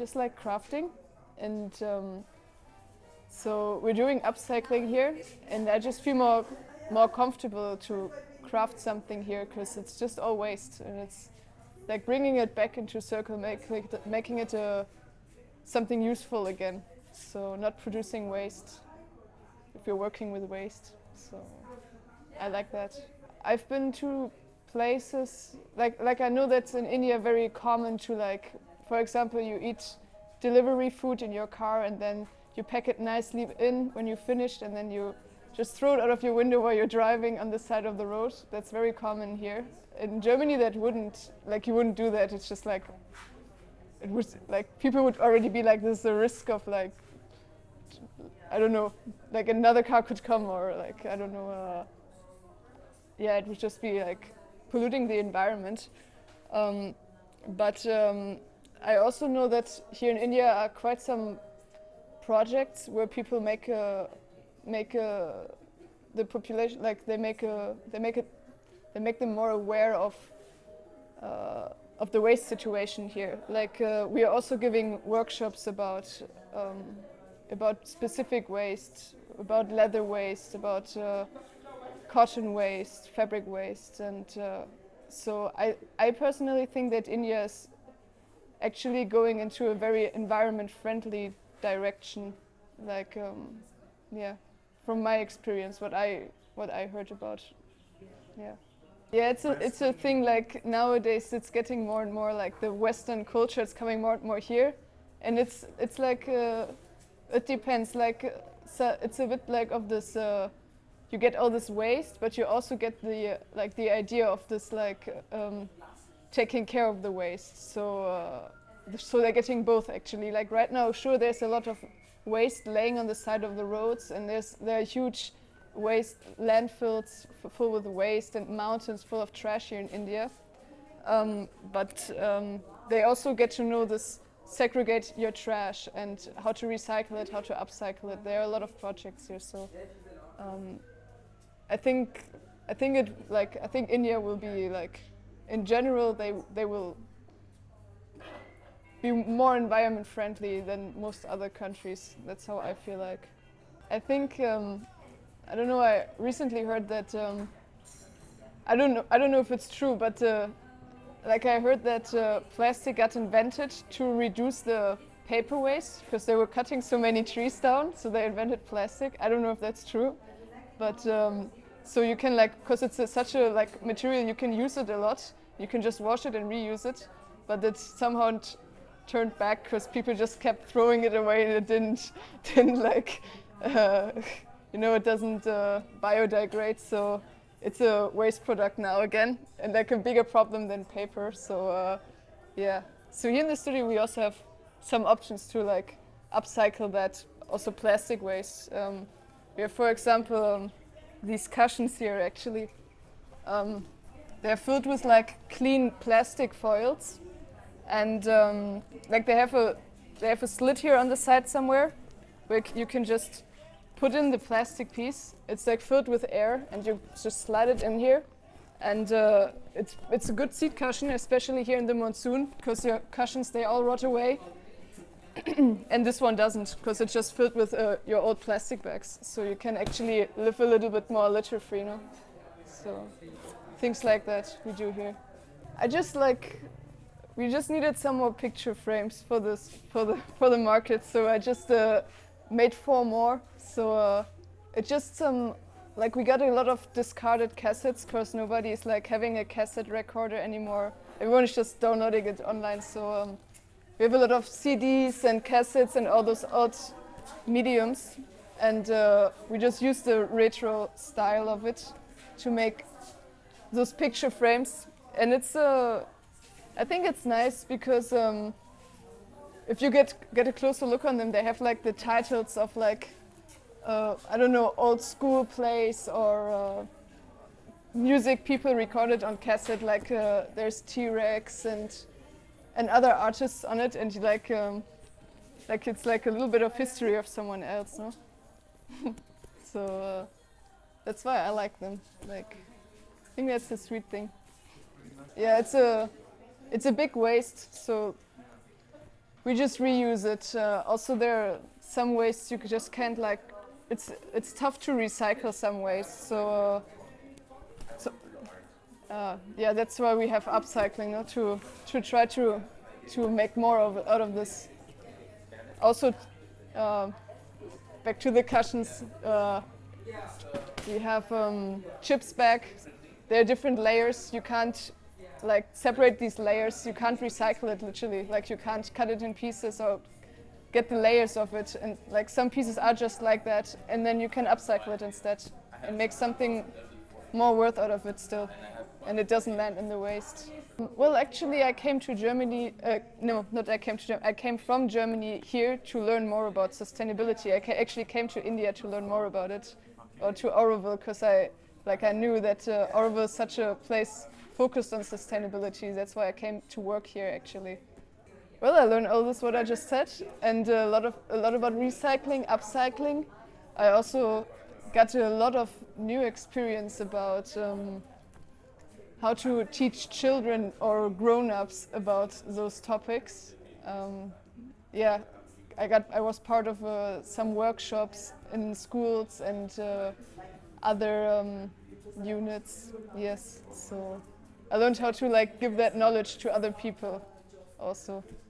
Just like crafting, and so we're doing upcycling here, and I just feel more comfortable to craft something here because it's just all waste, and it's like bringing it back into circle, making it something useful again. So not producing waste if you're working with waste. So I like that. I've been to places like I know that's in India very common to, like, for example, you eat delivery food in your car and then you pack it nicely in when you finished, and then you just throw it out of your window while you're driving on the side of the road. That's very common here. In Germany that wouldn't, like, you wouldn't do that. It's just like, it would, like, people would already be like, there's a risk of, like, I don't know, like another car could come, or like, I don't know, yeah, it would just be like polluting the environment. But I also know that here in India are quite some projects where people make the population, like they make them more aware of the waste situation here. Like we are also giving workshops about specific waste, about leather waste, about cotton waste, fabric waste, and so I personally think that India is actually going into a very environment-friendly direction. Like, yeah, from my experience, what I heard about, yeah. Yeah, it's a thing. Like nowadays, it's getting more and more like the Western culture is coming more and more here, and it's like it depends. Like so it's a bit like of this. You get all this waste, but you also get the idea of this taking care of the waste. So they're getting both actually. Like right now, sure, there's a lot of waste laying on the side of the roads, and there are huge waste landfills full with waste and mountains full of trash here in India. But they also get to know this, segregate your trash and how to recycle it, how to upcycle it. There are a lot of projects here, so I think India will be like, in general, they will be more environment friendly than most other countries. That's how I feel like. I think I don't know. I recently heard that I don't know if it's true, but like I heard that plastic got invented to reduce the paper waste because they were cutting so many trees down, so they invented plastic. I don't know if that's true, but so you can, like, because it's such a like material, you can use it a lot. You can just wash it and reuse it, but it's somehow turned back because people just kept throwing it away and it didn't like. It doesn't biodegrade, so it's a waste product now again, and like a bigger problem than paper. So yeah. So here in the studio we also have some options to like upcycle that, also plastic waste. We have, for example, these cushions here actually. They're filled with like clean plastic foils, and like they have a slit here on the side somewhere, where you can just put in the plastic piece. It's like filled with air, and you just slide it in here, and it's a good seat cushion, especially here in the monsoon, because your cushions, they all rot away, and this one doesn't, because it's just filled with your old plastic bags, so you can actually live a little bit more litter-free, So things like that we do here. We just needed some more picture frames for the market, so I just made 4 more. So it's just like we got a lot of discarded cassettes because nobody is like having a cassette recorder anymore. Everyone is just downloading it online. So we have a lot of CDs and cassettes and all those old mediums, and we just use the retro style of it to make those picture frames. And it's I think it's nice because if you get a closer look on them, they have like the titles of like I don't know, old school plays or music people recorded on cassette. Like there's T-Rex and other artists on it, and like it's like a little bit of history of someone else, no? So that's why I like them. Like, I think that's the sweet thing. Yeah, it's a big waste, so We just reuse it. Also, there are some waste you just can't like. It's tough to recycle some waste. So yeah, that's why we have upcycling, no? To try to make more of it, out of this. Also, uh, back to the cushions. We have chips back. There are different layers. You can't like separate these layers. You can't recycle it literally. Like you can't cut it in pieces or get the layers of it. And like some pieces are just like that, and then you can upcycle it instead and make something more worth out of it still, and it doesn't land in the waste. Well, actually, I came to Germany. No, not I came to Germany. I came from Germany here to learn more about sustainability. Actually came to India to learn more about it, or to Oroville, because I knew that Oroville is such a place focused on sustainability. That's why I came to work here actually. Well, I learned all this what I just said, and a lot about recycling, upcycling. I also got a lot of new experience about how to teach children or grown-ups about those topics. Yeah, I was part of some workshops in schools and other units. Yes, so I learned how to like give that knowledge to other people also.